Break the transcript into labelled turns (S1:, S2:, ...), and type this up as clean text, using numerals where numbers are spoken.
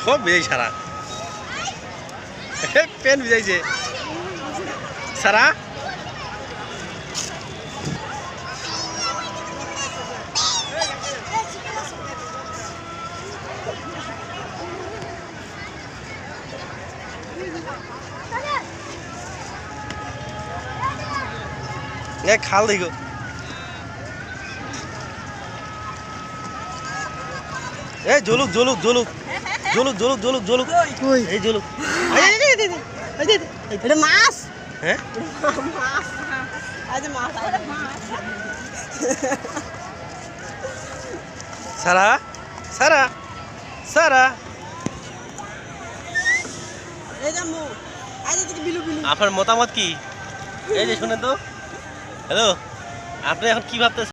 S1: সব ভিজাই সারা পেন ভিজাইছে সারা খাল দেখো এ জলুক জলুক জলুক জলুক জলুক জলুক জলুক এই জলুক
S2: এটা মাছ
S1: হ্যাঁ
S2: মাছ আজ মাছ
S1: সারা সারা সারা
S2: এই যে মু আজ থেকে বিলু বিলু
S1: আপনার মতামত কি এই যে শুনেন তো হ্যালো আপনি এখন কি ভাবতেছেন